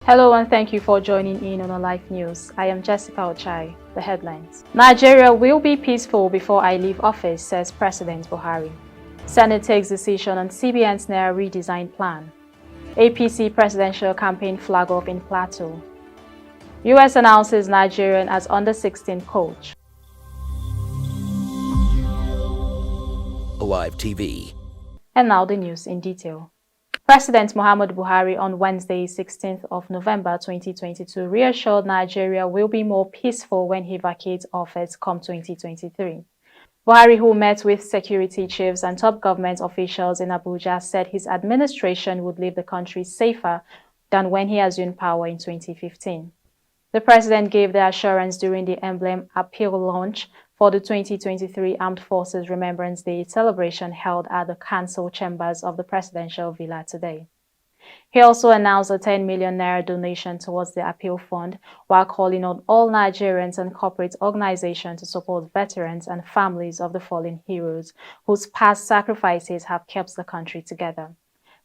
Hello and thank you for joining in on Life News. I am Jessica Ochai. The headlines. Nigeria will be peaceful before I leave office, says President Buhari. Senate takes decision on CBN's Naira redesign plan. APC presidential campaign flag off in Plateau. US announces Nigerian as under-16 coach. Alive TV. And now the news in detail. President Muhammadu Buhari on Wednesday, 16th of November 2022, reassured Nigeria will be more peaceful when he vacates office come 2023. Buhari, who met with security chiefs and top government officials in Abuja, said his administration would leave the country safer than when he assumed power in 2015. The president gave the assurance during the emblem appeal launch for the 2023 Armed Forces Remembrance Day celebration held at the council chambers of the presidential villa today. He also announced a 10 million naira donation towards the appeal fund, while calling on all Nigerians and corporate organizations to support veterans and families of the fallen heroes whose past sacrifices have kept the country together.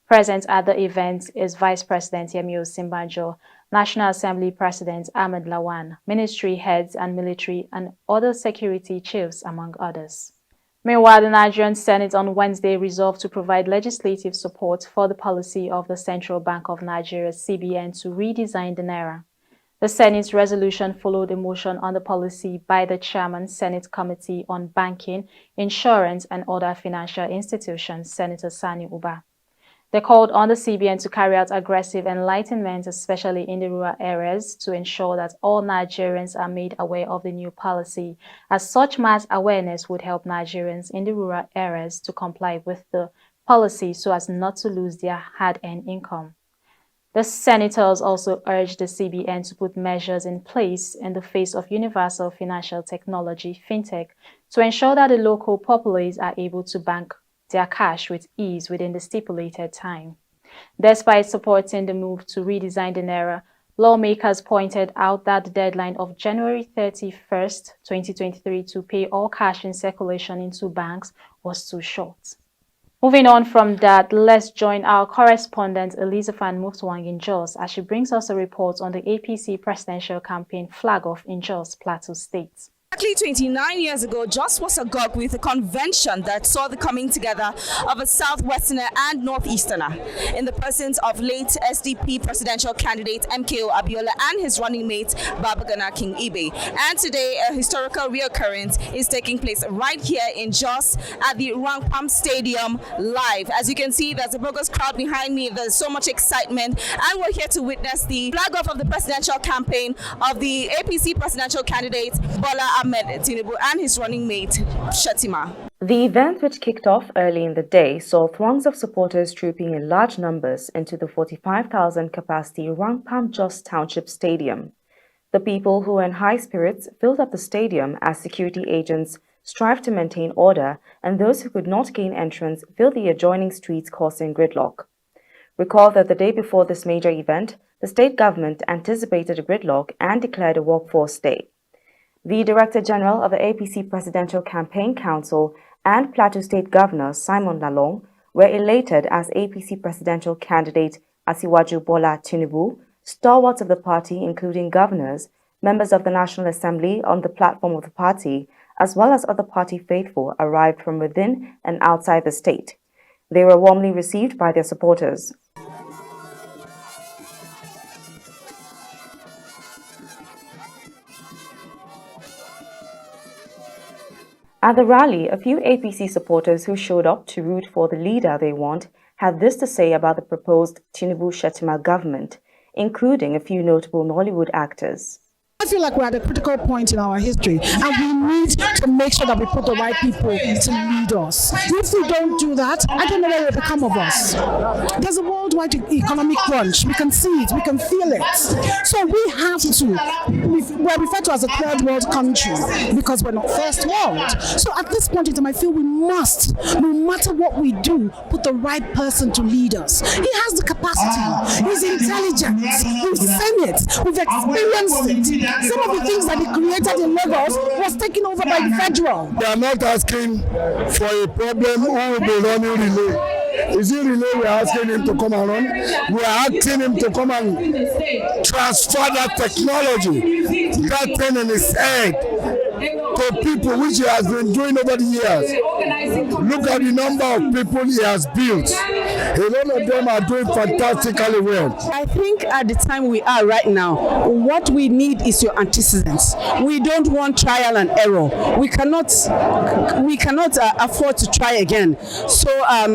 Present at the event is Vice President Yemi Osinbajo, National Assembly President Ahmed Lawan, ministry heads and military and other security chiefs, among others. Meanwhile, the Nigerian Senate on Wednesday resolved to provide legislative support for the policy of the Central Bank of Nigeria (CBN) to redesign the Naira. The Senate's resolution followed a motion on the policy by the Chairman, Senate Committee on Banking, Insurance and Other Financial Institutions, Senator Sani Uba. They called on the CBN to carry out aggressive enlightenment, especially in the rural areas, to ensure that all Nigerians are made aware of the new policy, as such mass awareness would help Nigerians in the rural areas to comply with the policy so as not to lose their hard-earned income. The senators also urged the CBN to put measures in place in the face of universal financial technology, fintech, to ensure that the local populace are able to bank their cash with ease within the stipulated time. Despite supporting the move to redesign the Naira, lawmakers pointed out that the deadline of January 31st, 2023 to pay all cash in circulation into banks was too short. Moving on from that, let's join our correspondent Elizabeth Mutwang in Jos as she brings us a report on the APC presidential campaign flag off in Jos, Plateau State. Exactly 29 years ago, Jos was agog with a convention that saw the coming together of a Southwesterner and Northeasterner in the presence of late SDP presidential candidate MKO Abiola and his running mate Babagana King Ibe. And today, a historical reoccurrence is taking place right here in Jos at the Rangpam Stadium live. As you can see, there's a bogus crowd behind me. There's so much excitement, and we're here to witness the flag off of the presidential campaign of the APC presidential candidate Bola Ahmed Tinubu and his running mate Shatima. The event, which kicked off early in the day, saw throngs of supporters trooping in large numbers into the 45,000 capacity Rangpam Jos Township Stadium. The people who were in high spirits filled up the stadium as security agents strived to maintain order, and those who could not gain entrance filled the adjoining streets, causing gridlock. Recall that the day before this major event, the state government anticipated a gridlock and declared a workforce day. The Director General of the APC Presidential Campaign Council and Plateau State Governor Simon Lalong were elated as APC presidential candidate Asiwaju Bola Tinubu, stalwarts of the party including governors, members of the National Assembly on the platform of the party, as well as other party faithful arrived from within and outside the state. They were warmly received by their supporters. At the rally, a few APC supporters who showed up to root for the leader they want had this to say about the proposed Tinubu-Shettima government, including a few notable Nollywood actors. I feel like we're at a critical point in our history, and we need to make sure that we put the right people to lead us. If we don't do that, I don't know what will become of us. There's a worldwide economic crunch. We can see it, we can feel it. So we have to, we're referred to as a third world country because we're not first world. So at this point in time, I feel we must, no matter what we do, put the right person to lead us. He has the capacity, he's intelligent, we've seen it, we've experienced it. Some of the things that he created in Lagos was taken over by the federal. They are not asking for a problem who will be running relay. Is it really we're asking him to come and run? We're asking him to come and transfer that technology, that thing in his head, to people, which he has been doing over the years. Look at the number of people he has built. A lot of them are doing fantastically well. I think at the time we are right now, what we need is your antecedents. We don't want trial and error. We cannot afford to try again. So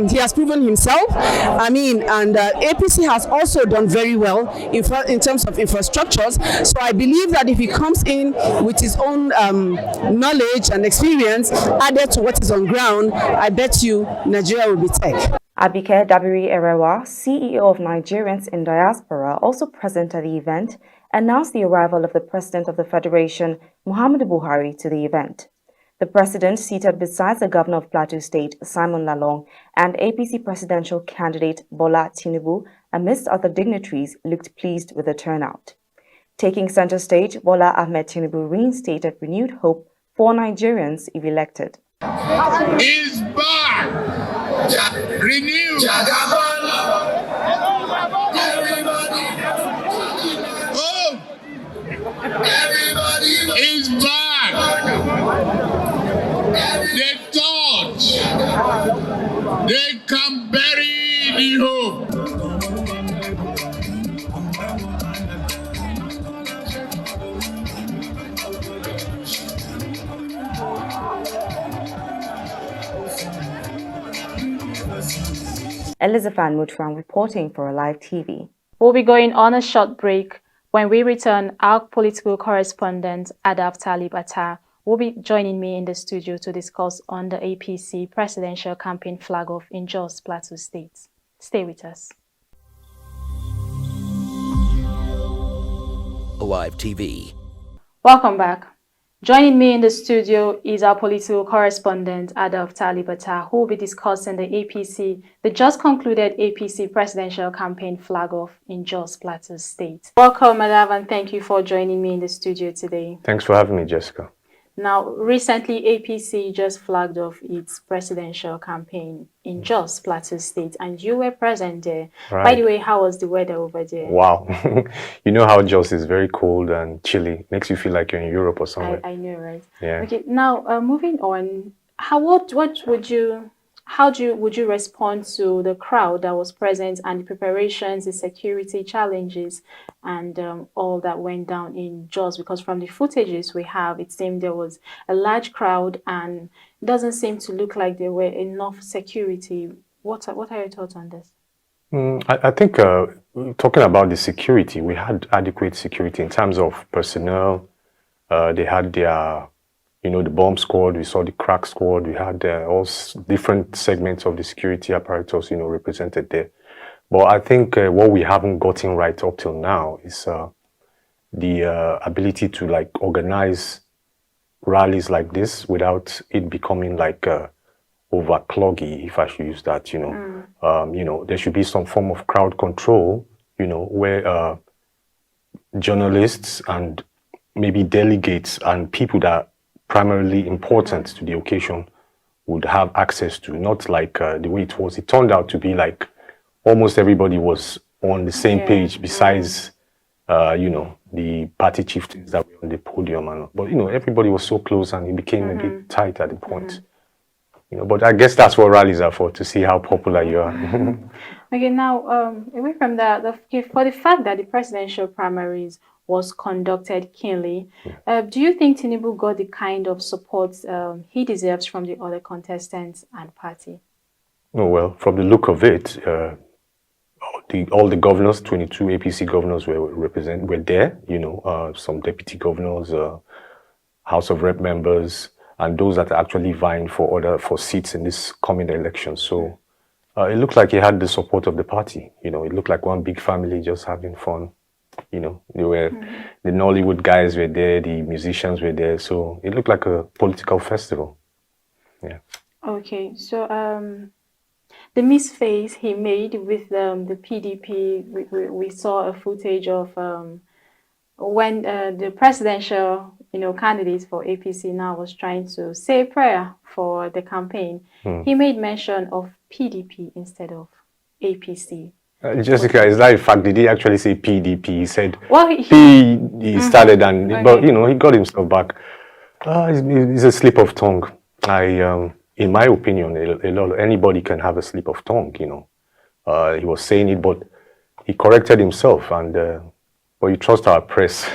he has proven himself. I mean, and APC has also done very well in terms of infrastructures. So I believe that if he comes in with his own knowledge and experience added to what is on ground, I bet you Nigeria will be tech. Abike Dabiri Erewa, CEO of Nigerians in Diaspora, also present at the event, announced the arrival of the President of the Federation, Muhammadu Buhari, to the event. The President, seated beside the Governor of Plateau State, Simon Lalong, and APC presidential candidate Bola Tinubu, amidst other dignitaries, looked pleased with the turnout. Taking center stage, Bola Ahmed Tinubu reinstated renewed hope for Nigerians if elected. Is back! Renewed! Oh! Everybody is back! They thought they can bury the hope. Elizabeth Mutfang reporting for Alive TV. We'll be going on a short break. When we return, our political correspondent, Adaf Talib Attar, will be joining me in the studio to discuss on the APC presidential campaign flag-off in Jos, Plateau State. Stay with us. Alive TV. Welcome back. Joining me in the studio is our political correspondent, Adaf Talib Attar, who will be discussing the just concluded APC presidential campaign flag-off in Jos, Plateau State. Welcome, Adaf, and thank you for joining me in the studio today. Thanks for having me, Jessica. Now, recently, APC just flagged off its presidential campaign in Jos, Plateau State, and you were present there. Right. By the way, how was the weather over there? Wow. You know how Jos is very cold and chilly. Makes you feel like you're in Europe or somewhere. I know, right? Yeah. Okay, now, moving on, would you respond to the crowd that was present and the preparations, the security challenges, and all that went down in Jos? Because from the footages we have, it seemed there was a large crowd and it doesn't seem to look like there were enough security. What are your thoughts on this? I think talking about the security, we had adequate security in terms of personnel. They had their the bomb squad, we saw the crack squad, we had all different segments of the security apparatus, represented there. But I think what we haven't gotten right up till now is the ability to organize rallies like this without it becoming overcloggy, if I should use that, there should be some form of crowd control, where journalists and maybe delegates and people that primarily important to the occasion would have access to, not like the way it was. It turned out to be like almost everybody was on the same page besides, the party chieftains that were on the podium. But, everybody was so close and it became a bit tight at the point. But I guess that's what rallies are for, to see how popular you are. Okay, now, away from that, for the fact that the presidential primaries was conducted keenly, do you think Tinubu got the kind of support he deserves from the other contestants and party? Oh, well, from the look of it, all the governors, 22 APC governors were there, some deputy governors, House of Rep members, and those that are actually vying for seats in this coming election. So it looked like he had the support of the party. It looked like one big family just having fun. They were the Nollywood guys were there, the musicians were there, so it looked like a political festival. Yeah. Okay, so the misface he made with the PDP, we saw a footage of when the presidential candidate for APC now was trying to say a prayer for the campaign. He made mention of PDP instead of APC? Jessica, is that a fact? Did he actually say PDP? He said He started and okay. but he got himself back. It's a slip of tongue. In my opinion, anybody can have a slip of tongue. He was saying it, but he corrected himself, and but you trust our press.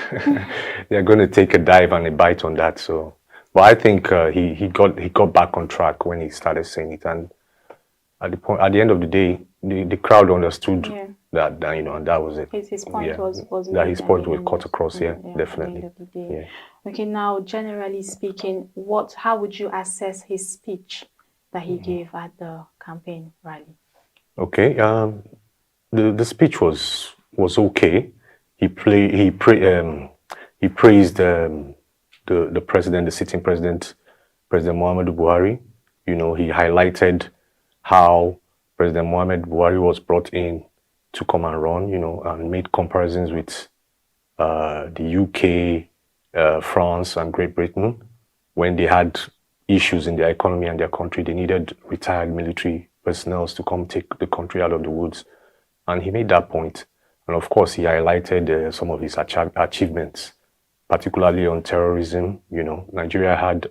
They're going to take a dive and a bite on that. So, but I think he got back on track when he started saying it, and at the end of the day, the crowd understood that and that was it. His point was that his point was cut across. Definitely. Okay, now generally speaking, how would you assess his speech that he gave at the campaign rally? Okay, the speech was okay. He praised the president, the sitting president, President Muhammadu Buhari. He highlighted how President Muhammadu Buhari was brought in to come and run, and made comparisons with the UK, France, and Great Britain. When they had issues in their economy and their country, they needed retired military personnel to come take the country out of the woods. And he made that point. And of course, he highlighted some of his achievements, particularly on terrorism. Nigeria had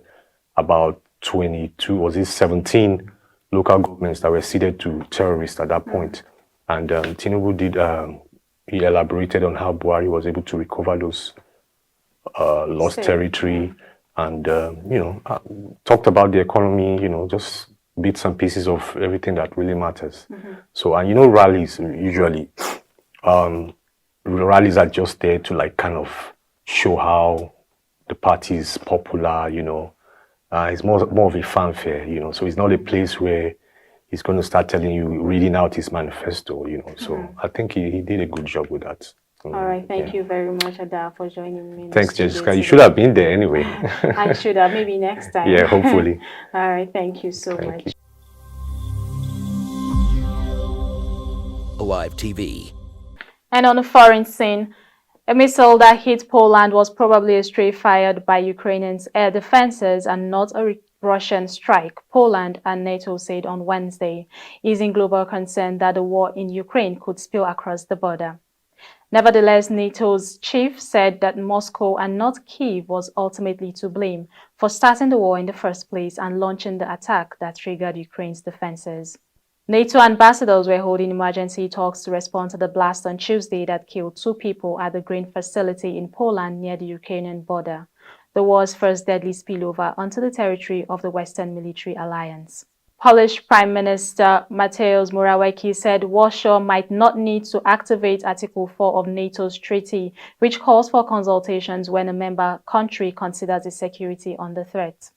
about 17 local governments that were ceded to terrorists at that point. And Tinubu he elaborated on how Buhari was able to recover those lost territory, and talked about the economy, just bits and pieces of everything that really matters. So, and rallies usually, rallies are just there to kind of show how the party is popular. It's more of a fanfare. So it's not a place where he's going to start telling you, reading out his manifesto. So I think he did a good job with that. All right, thank you very much, Ada, for joining me. Thanks, Jessica. You should have been there anyway. I should have, maybe next time. Yeah, hopefully. All right, thank you so much. Alive TV. And on the foreign scene, a missile that hit Poland was probably a stray fired by Ukrainians' air defenses and not a Russian strike, Poland and NATO said on Wednesday, easing global concern that the war in Ukraine could spill across the border. Nevertheless, NATO's chief said that Moscow and not Kyiv was ultimately to blame for starting the war in the first place and launching the attack that triggered Ukraine's defenses. NATO ambassadors were holding emergency talks to respond to the blast on Tuesday that killed 2 people at the grain facility in Poland near the Ukrainian border, the war's first deadly spillover onto the territory of the Western Military Alliance. Polish Prime Minister Mateusz Morawiecki said Warsaw might not need to activate Article 4 of NATO's treaty, which calls for consultations when a member country considers its security under threat.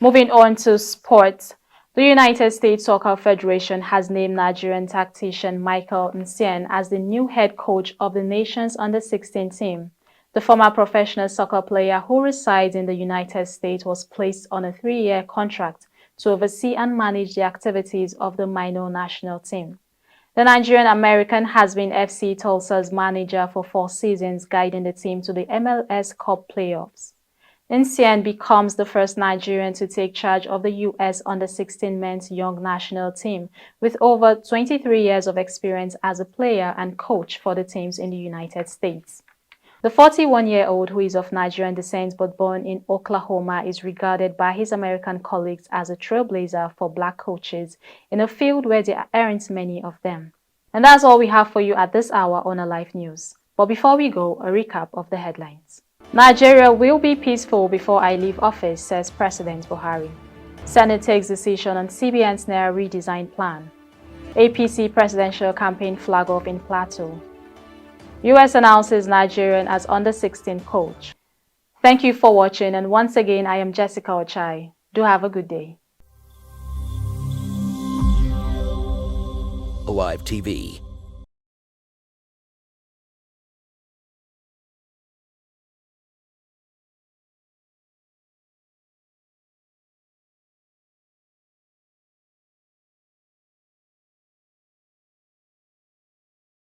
Moving on to sports. The United States Soccer Federation has named Nigerian tactician Michael Nsien as the new head coach of the nation's under-16 team. The former professional soccer player who resides in the United States was placed on a 3-year contract to oversee and manage the activities of the minor national team. The Nigerian-American has been FC Tulsa's manager for 4 seasons, guiding the team to the MLS Cup playoffs. Nsien becomes the first Nigerian to take charge of the U.S. under-16 men's young national team, with over 23 years of experience as a player and coach for the teams in the United States. The 41-year-old, who is of Nigerian descent but born in Oklahoma, is regarded by his American colleagues as a trailblazer for black coaches in a field where there aren't many of them. And that's all we have for you at this hour on Alive News. But before we go, a recap of the headlines. Nigeria will be peaceful before I leave office, says President Buhari. Senate takes decision on CBN's Naira redesign plan. APC presidential campaign flag off in Plateau. US announces Nigerian as under-16 coach. Thank you for watching, and once again, I am Jessica Ochai. Do have a good day. Alive TV.